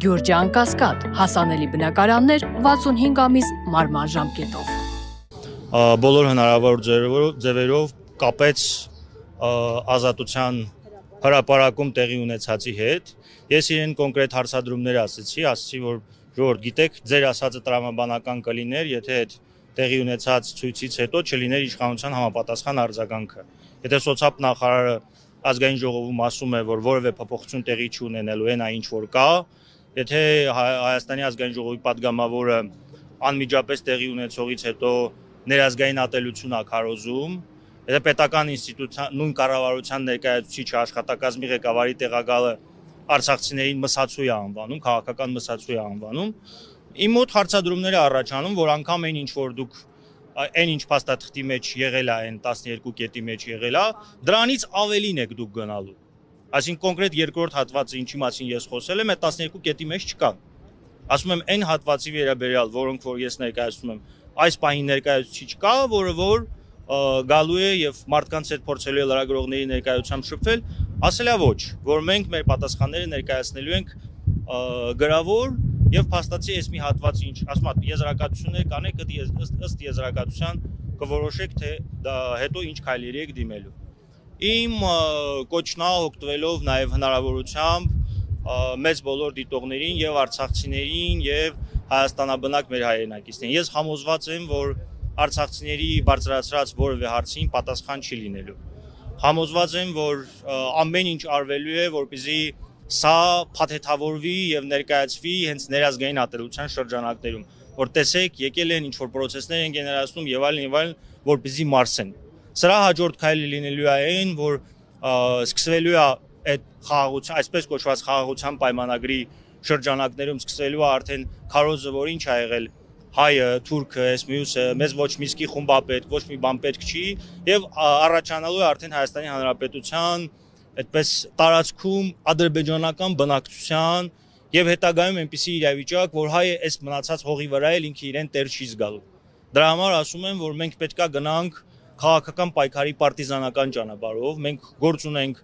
Գյուրջան Կասկադ, հասանելի բնակարաններ 65 ամիս մարման ժամկետով։ Բոլոր հնարավոր ձևերով կապեց ազատության հրապարակում տեղի ունեցածի հետ։ Ես իրեն կոնկրետ հարցադրումներ ասացի, որ ժողովուրդ գիտեք, ձեր ասածը տրամաբանական կլիներ, եթե այդ տեղի ունեցած ցույցից հետո չլիներ իշխանության համապատասխան արձագանքը։ Եթե սոցիալ նախարարը ազգային ժողովում ասում է, որ որևէ փոփոխություն տեղի չունենելու են, այն ինչ որ կա, եթե Հայաստանի ազգային ժողովի падգամավորը անմիջապես տեղի ունեցողից հետո ներազգային ատելություն ա քարոզում, եթե պետական ինստիտուցիան նույն կառավարության ներկայացուցիչը աշխատակազմի ղեկավարի տեղակալը արցախցիներին մսացու է անվանում, քաղաքական մսացու է անվանում, իմ մոտ հարցադրումներ է առաջանում, որ անգամ այն ինչ որ դուք այն ինչ փաստաթղթի մեջ եղել է, այն 12 կետի մեջ եղել է, դրանից ավելին եք դուք գնալու։ Այսինքն կոնկրետ երկրորդ հատվածը, ինչի մասին ես խոսել եմ, այդ 12 կետի մեջ չկա։ Ասում եմ այն հատվածի վերաբերյալ, որոնք որ ես ներկայացնում եմ, այս պահին ներկայացուցիչ կա, որը որ գալու է եւ մարդկանց հետ փորձելու է լրագրողների ներկայությամբ շփվել, ասել է ոչ, որ մենք մեր պատասխանները ներկայացնելու ենք գրավոր եւ փաստացի այս մի հատվածի ինչ, ասում եմ, եզրակացություններ կանեք, ըստ եզրակացության կորոշեք, թե դա հետո ինչ քայլերի եք դիմելու։ Իմ կոչնա օգտվելով նաեւ հնարավորությամբ մեծ բոլոր դիտողներին եւ արցախցիներին եւ հայաստանաբնակ մեր հայրենակիցներին։ Ես համոզված եմ, որ արցախցիների բարձրացրած որևէ հարցին պատասխան չի լինելու։ Համոզված եմ, որ ամեն ինչ արվելու է, որպեսզի սա փաթեթավորվի եւ ներկայացվի հենց ներազգային ատելության շրջանակներում, որ տեսեք, եկել են ինչ որ process-ներ են գեներացնում եւ այլն, որպեսզի մարսեն։ Սրա հաջորդ քայլը լինելու է այն, որ սկսվելու է այդ խաղաղության, այսպես կոչված խաղաղության պայմանագրի շրջանակներում սկսվելու է արդեն քարոզը, որ ինչ ա եղել հայը, թուրքը, այս մյուսը, մեզ ոչ միսկի խումբ ա պետք, ոչ մի բան պետք չի եւ առաջանալու է արդեն Հայաստանի Հանրապետության այդպես տարածքում ադրբեջանական բնակչության եւ հետագայում այնպիսի իրավիճակ, որ հայը այս մնացած հողի վրա էլ ինքը իրեն տեր չի զգալու։ Դրա համար ասում եմ, որ մենք պետքա գնանք քաղաքական պայքարի պարտիզանական ճանապարհով, մենք գործ ունենք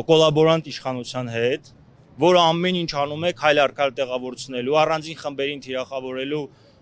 կոլաբորանտ իշխանության հետ, որը ամեն ինչ անում է քայլ առ քայլ տեղավորցնելու, առանձին խմբերին թիրախավորելու,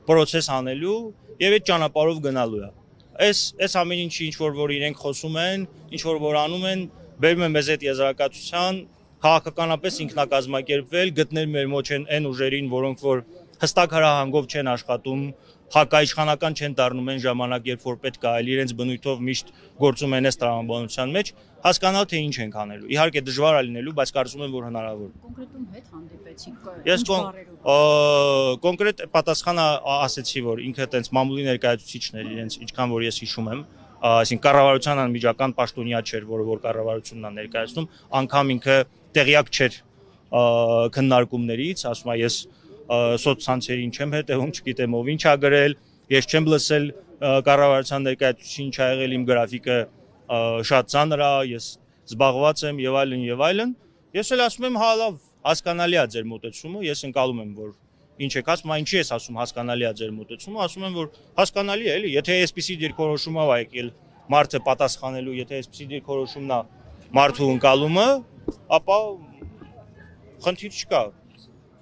process անելու եւ այդ ճանապարհով գնալու է։ Այս ամեն ինչի ինչ որ իրենք խոսում են, ինչ որ անում են, բերում են մեզ այդ եզրակացության, քաղաքականապես ինքնակազմակերպվել, գտնել մեր մոտ այն ուժերին, որոնք որ հստակ հրահանգով չեն աշխատում, հակաիշխանական չեն դառնում այն ժամանակ, երբ որ պետք է, այլ իրենց բնույթով միշտ գործում են այս տրամաբանության մեջ, հասկանալ թե ինչ ենք անելու։ Իհարկե դժվար է լինելու, բայց կարծում եմ, որ հնարավոր է։ Կոնկրետում հետ հանդիպեցիք։ Ես կոնկրետ պատասխանը ասեցի, որ ինքը այտենց մամուլի ներկայացուցիչն էր իրենց, ինչքան որ ես հիշում եմ, այսինքն կառավարության անմիջական պաշտոնյա չէր, որ կառավարությունն է ներկայացնում, անգամ ինքը տեղյակ չէր քննարկումներից, ասում եմ, ես սոցցանցերին չեմ հետևում, չգիտեմ ով ինչ ա գրել, ես չեմ լսել կառավարության ներկայացուցիչի ինչ ա եղել, իմ գրաֆիկը շատ ծանր է, ես զբաղված եմ եւ այլն։ Ես էլ ասում եմ, հա լավ, հասկանալի է ձեր մոտեցումը, ես ընկալում եմ, որ ինչ եք ասում, ինչի ես ասում հասկանալի է ձեր մոտեցումը, ասում եմ, որ հասկանալի է, էլի, եթե այսպիսի դիրքորոշում ա եկել մարդը պատասխանելու, եթե այսպիսի դիրքորոշումն է մարդու ընկալումը, ապա խնդիր չկա։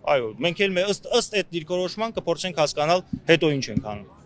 Այո, մենք էլ ըստ այդ դիրքորոշման կփորձենք հասկանալ հետո ինչ ենք անում։